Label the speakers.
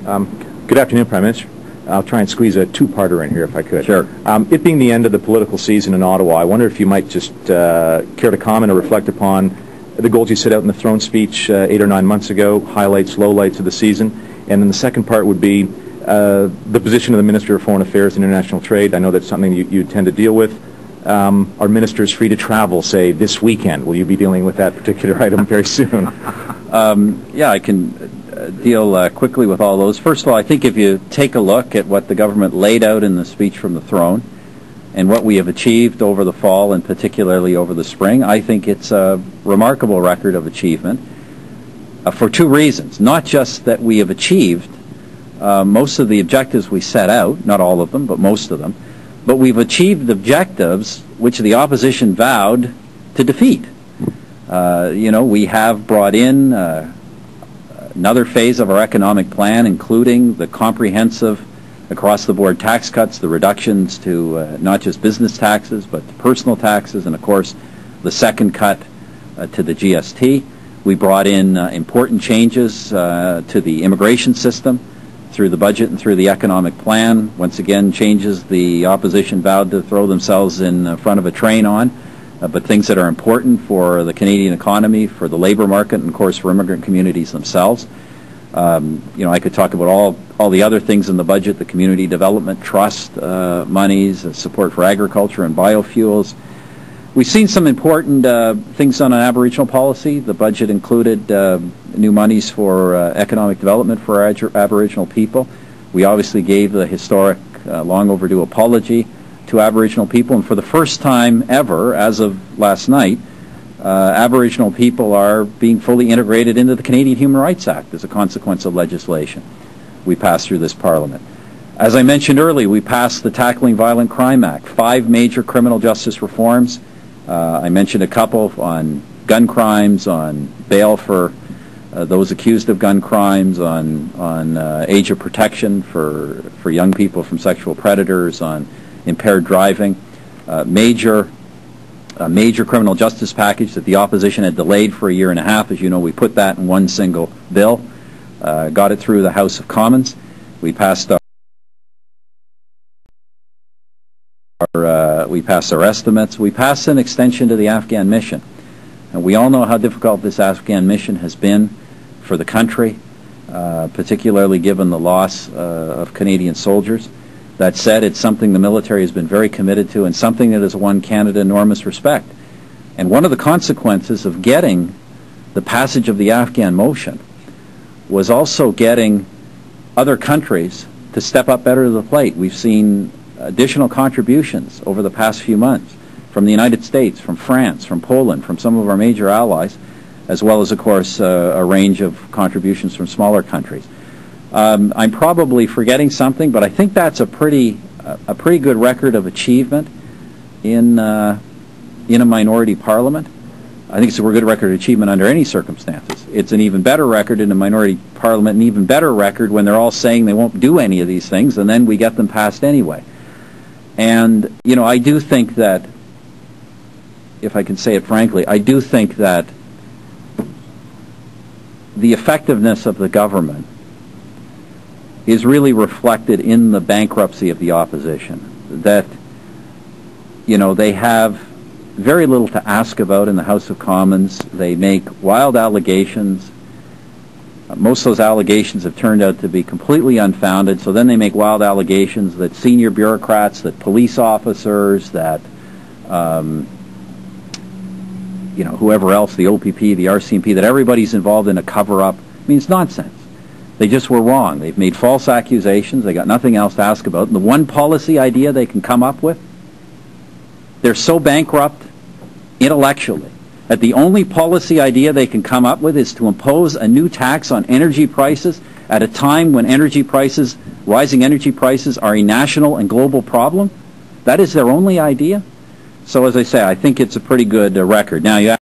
Speaker 1: Good afternoon, Prime Minister. I'll try and squeeze a two-parter in here if I could.
Speaker 2: Sure.
Speaker 1: It being the end of the political season in Ottawa, I wonder if you might just care to comment or reflect upon the goals you set out in the throne speech 8 or 9 months ago, highlights, lowlights of the season. And then the second part would be the position of the Minister of Foreign Affairs and International Trade. I know that's something you tend to deal with. Are ministers free to travel, say, this weekend? Will you be dealing with that particular item very soon?
Speaker 2: Yeah, I can deal quickly with all those. First of all, I think if you take a look at what the government laid out in the speech from the throne and what we have achieved over the fall and particularly over the spring, I think it's a remarkable record of achievement for two reasons. Not just that we have achieved most of the objectives we set out, not all of them, but most of them, but we've achieved objectives which the opposition vowed to defeat. We have brought in another phase of our economic plan, including the comprehensive across-the-board tax cuts, the reductions to not just business taxes, but to personal taxes, and of course the second cut to the GST. We brought in important changes to the immigration system through the budget and through the economic plan. Once again, changes the opposition vowed to throw themselves in front of a train on, but things that are important for the Canadian economy, for the labor market, and of course for immigrant communities themselves. I could talk about all the other things in the budget, the Community Development Trust monies, support for agriculture and biofuels. We've seen some important things done on Aboriginal policy. The budget included new monies for economic development for Aboriginal people. We obviously gave the historic, long overdue apology to Aboriginal people, and for the first time ever, as of last night, Aboriginal people are being fully integrated into the Canadian Human Rights Act as a consequence of legislation we passed through this Parliament. As I mentioned earlier, we passed the Tackling Violent Crime Act, 5 major criminal justice reforms. I mentioned a couple on gun crimes, on bail for those accused of gun crimes, on age of protection for young people from sexual predators, on impaired driving, major criminal justice package that the opposition had delayed for 1.5 years. As you know, we put that in one single bill, got it through the House of Commons. We passed our estimates. We passed an extension to the Afghan mission. And we all know how difficult this Afghan mission has been for the country, particularly given the loss of Canadian soldiers. That said, it's something the military has been very committed to and something that has won Canada enormous respect. And one of the consequences of getting the passage of the Afghan motion was also getting other countries to step up better to the plate. We've seen additional contributions over the past few months from the United States, from France, from Poland, from some of our major allies, as well as, of course, a range of contributions from smaller countries. I'm probably forgetting something, but I think that's a pretty good record of achievement in a minority parliament. I think it's a good record of achievement under any circumstances. It's an even better record in a minority parliament, an even better record when they're all saying they won't do any of these things, and then we get them passed anyway. And, I do think that, if I can say it frankly, I do think that the effectiveness of the government is really reflected in the bankruptcy of the opposition. That, they have very little to ask about in the House of Commons. They make wild allegations. Most of those allegations have turned out to be completely unfounded, so then they make wild allegations that senior bureaucrats, that police officers, that whoever else, the OPP, the RCMP, that everybody's involved in a cover-up. I mean, it's nonsense. They just were wrong. They've made false accusations. They got nothing else to ask about. And the one policy idea they can come up with, they're so bankrupt intellectually that the only policy idea they can come up with is to impose a new tax on energy prices at a time when rising energy prices are a national and global problem. That is their only idea. So as I say, I think it's a pretty good record. Now, you